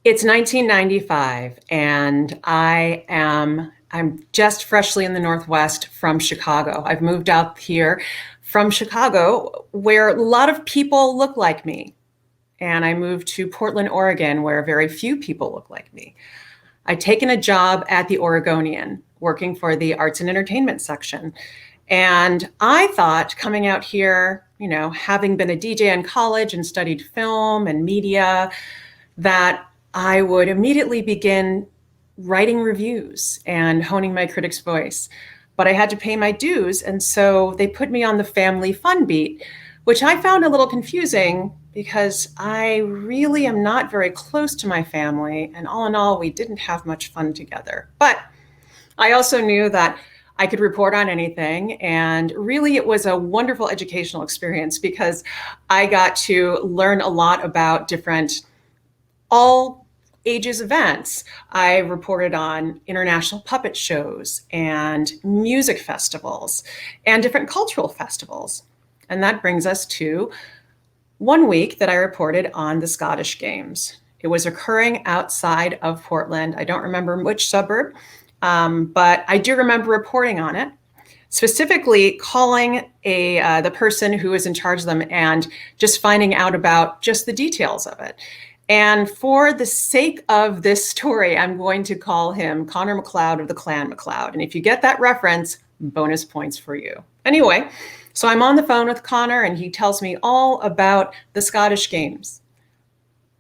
It's 1995, and I'm just freshly in the Northwest from Chicago. I've moved out here from Chicago, where a lot of people look like me. And I moved to Portland, Oregon, where very few people look like me. I'd taken a job at the Oregonian, working for the arts and entertainment section. And I thought coming out here, having been a DJ in college and studied film and media, that I would immediately begin writing reviews and honing my critic's voice. But I had to pay my dues. And so they put me on the family fun beat, which I found a little confusing because I really am not very close to my family. And all in all, we didn't have much fun together. But I also knew that I could report on anything. And really, it was a wonderful educational experience because I got to learn a lot about different all ages events. I reported on international puppet shows and music festivals and different cultural festivals. And that brings us to one week that I reported on the Scottish Games. It was occurring outside of Portland. I don't remember which suburb, but I do remember reporting on it, specifically calling the person who was in charge of them and just finding out about just the details of it. And for the sake of this story, I'm going to call him Connor McLeod of the Clan McLeod. And if you get that reference, bonus points for you. Anyway, so I'm on the phone with Connor and he tells me all about the Scottish Games,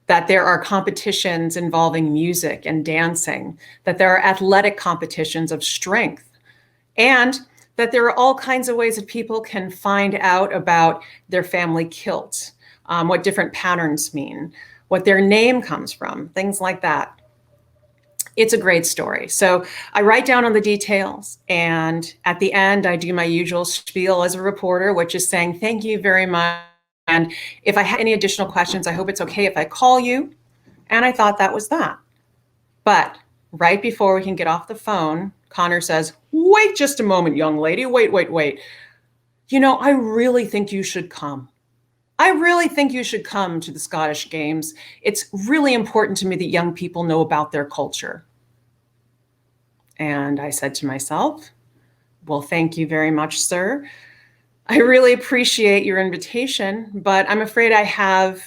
that there are competitions involving music and dancing, that there are athletic competitions of strength, and that there are all kinds of ways that people can find out about their family kilt, what different patterns mean, what their name comes from, things like that. It's a great story. So I write down on the details, and at the end, I do my usual spiel as a reporter, which is saying, thank you very much. And if I have any additional questions, I hope it's okay if I call you. And I thought that was that. But right before we can get off the phone, Connor says, wait just a moment, young lady. Wait. I really think you should come. I really think you should come to the Scottish Games. It's really important to me that young people know about their culture. And I said to myself, well, thank you very much, sir. I really appreciate your invitation, but I'm afraid I have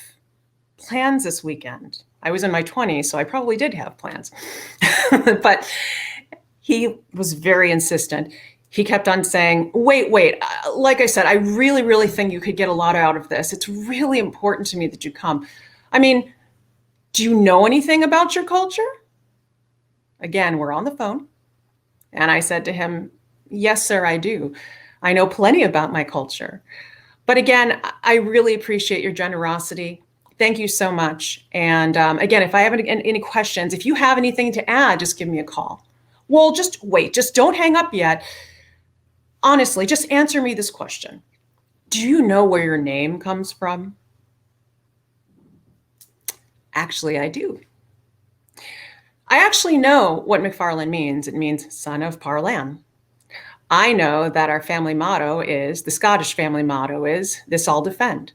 plans this weekend. I was in my 20s, so I probably did have plans. But he was very insistent. He kept on saying, wait, like I said, I really think you could get a lot out of this. It's really important to me that you come. I mean, do you know anything about your culture? Again, we're on the phone. And I said to him, yes, sir, I do. I know plenty about my culture. But again, I really appreciate your generosity. Thank you so much. And again, if I have any questions, if you have anything to add, just give me a call. Well, just wait, just don't hang up yet. Honestly, just answer me this question. Do you know where your name comes from? Actually, I do. I actually know what McFarland means. It means son of Parlan. I know that our family motto is, the Scottish family motto is, this I'll defend.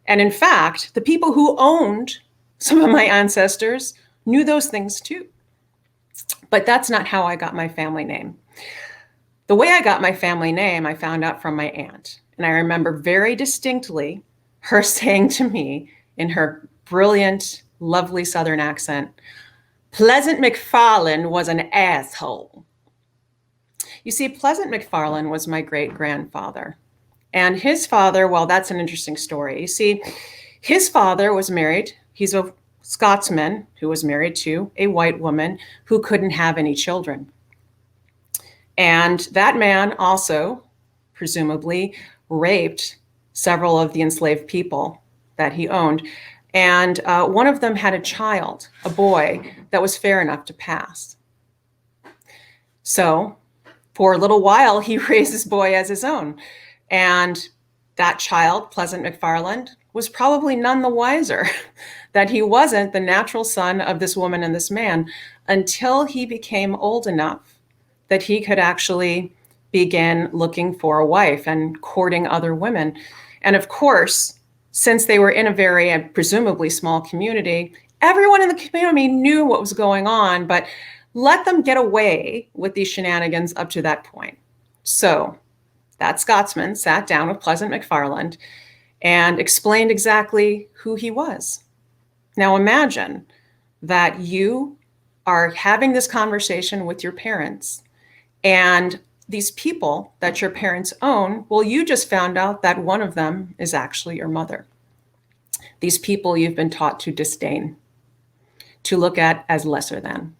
And in fact, the people who owned some of my ancestors knew those things too. But that's not how I got my family name. The way I got my family name, I found out from my aunt. And I remember very distinctly her saying to me in her brilliant, lovely Southern accent, Pleasant McFarland was an asshole. You see, Pleasant McFarland was my great-grandfather. And his father, well, that's an interesting story. You see, his father was married. He's a Scotsman who was married to a white woman who couldn't have any children. And that man also, presumably, raped several of the enslaved people that he owned. And one of them had a child, a boy, that was fair enough to pass. So for a little while, he raised this boy as his own. And that child, Pleasant McFarland, was probably none the wiser that he wasn't the natural son of this woman and this man until he became old enough that he could actually begin looking for a wife and courting other women. And of course, since they were in a very presumably small community, Everyone in the community knew what was going on, but let them get away with these shenanigans up to that point. So that Scotsman sat down with Pleasant McFarland and explained exactly who he was. Now imagine that you are having this conversation with your parents, and these people that your parents own, well, you just found out that one of them is actually your mother. These people you've been taught to disdain, to look at as lesser than.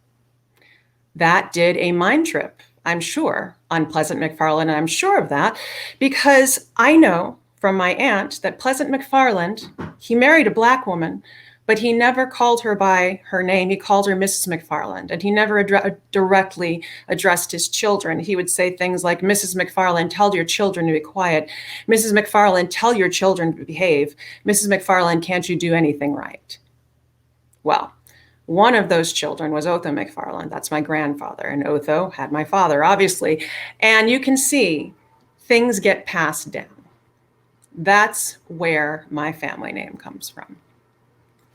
That did a mind trip, I'm sure, on Pleasant McFarland, and I'm sure of that because I know from my aunt that Pleasant McFarland, he married a Black woman, but he never called her by her name. He called her Mrs. McFarland, and he never directly addressed his children. He would say things like, Mrs. McFarland, tell your children to be quiet. Mrs. McFarland, tell your children to behave. Mrs. McFarland, can't you do anything right? Well, one of those children was Otho McFarland. That's my grandfather. And Otho had my father, obviously. And you can see things get passed down. That's where my family name comes from.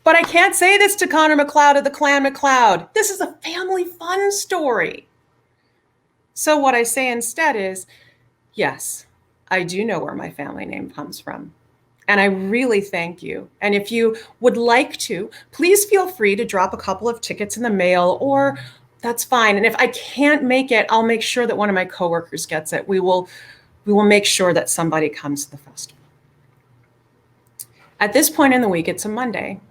But I can't say this to Connor McLeod of the Clan McLeod. This is a family fun story. So what I say instead is, yes, I do know where my family name comes from. And I really thank you. And if you would like to, please feel free to drop a couple of tickets in the mail, or that's fine. And if I can't make it, I'll make sure that one of my coworkers gets it. We will make sure that somebody comes to the festival. At this point in the week, it's a Monday.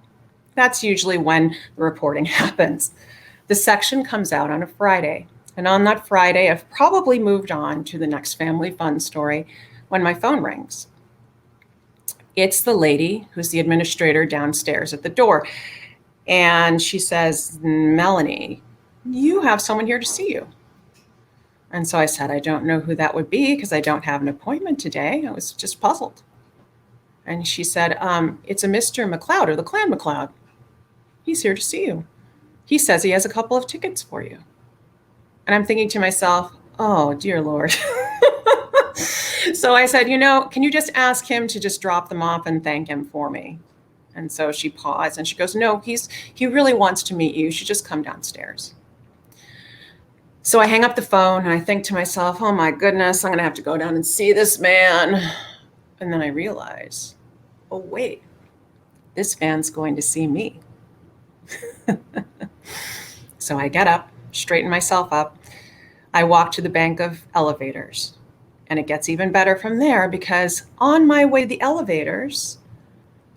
That's usually when the reporting happens. The section comes out on a Friday. And on that Friday, I've probably moved on to the next family fun story when my phone rings. It's the lady who's the administrator downstairs at the door. And she says, Melanie, you have someone here to see you. And so I said, I don't know who that would be because I don't have an appointment today. I was just puzzled. And she said, it's a Mr. McLeod of the Clan McLeod. He's here to see you. He says he has a couple of tickets for you. And I'm thinking to myself, oh, dear Lord. So I said, can you just ask him to just drop them off and thank him for me? And so she paused and she goes, no, he really wants to meet you. You should just come downstairs. So I hang up the phone and I think to myself, oh my goodness, I'm going to have to go down and see this man. And then I realize, oh, wait, this man's going to see me. So I get up, straighten myself up. I walk to the bank of elevators. And it gets even better from there because on my way to the elevators,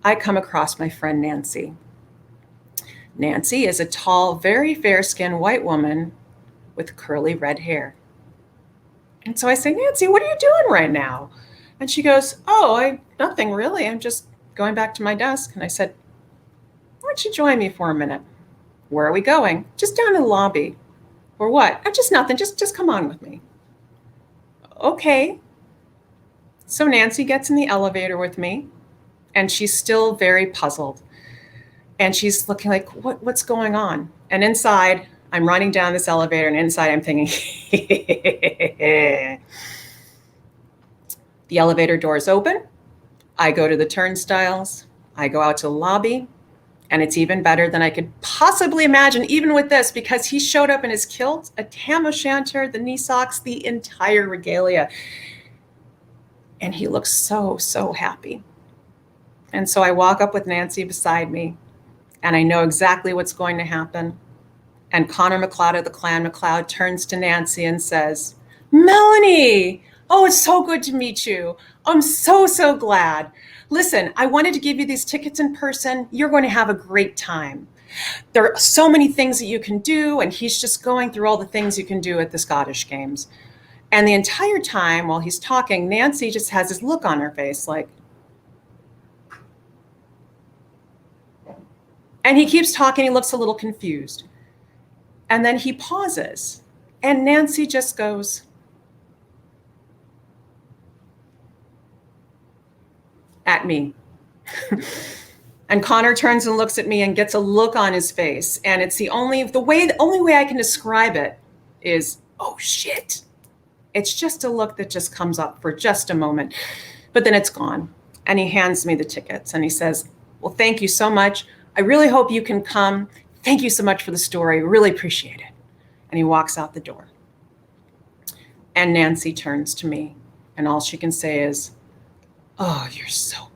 I come across my friend Nancy. Nancy is a tall, very fair-skinned white woman with curly red hair. And so I say, Nancy, what are you doing right now? And she goes, nothing really. I'm just going back to my desk. And I said, why don't you join me for a minute? Where are we going? Just down in the lobby. Or what? Just nothing. Just come on with me. Okay. So Nancy gets in the elevator with me, and she's still very puzzled. And she's looking like, what's going on? And inside, I'm running down this elevator, and inside I'm thinking, the elevator doors open. I go to the turnstiles. I go out to the lobby. And it's even better than I could possibly imagine, even with this, because he showed up in his kilt, a tam o' shanter, the knee socks, the entire regalia. And he looks so, so happy. And so I walk up with Nancy beside me, and I know exactly what's going to happen. And Connor McLeod of the Clan McLeod turns to Nancy and says, Melanie, oh, it's so good to meet you. I'm so, so glad. Listen, I wanted to give you these tickets in person. You're going to have a great time. There are so many things that you can do, and he's just going through all the things you can do at the Scottish Games. And the entire time while he's talking, Nancy just has this look on her face like, and he keeps talking, he looks a little confused. And then he pauses, and Nancy just goes, at me. And Connor turns and looks at me and gets a look on his face. And it's the only way I can describe it is, oh shit. It's just a look that just comes up for just a moment, but then it's gone. And he hands me the tickets and he says, well, thank you so much. I really hope you can come. Thank you so much for the story. Really appreciate it. And he walks out the door. And Nancy turns to me, and all she can say is, "Oh, you're so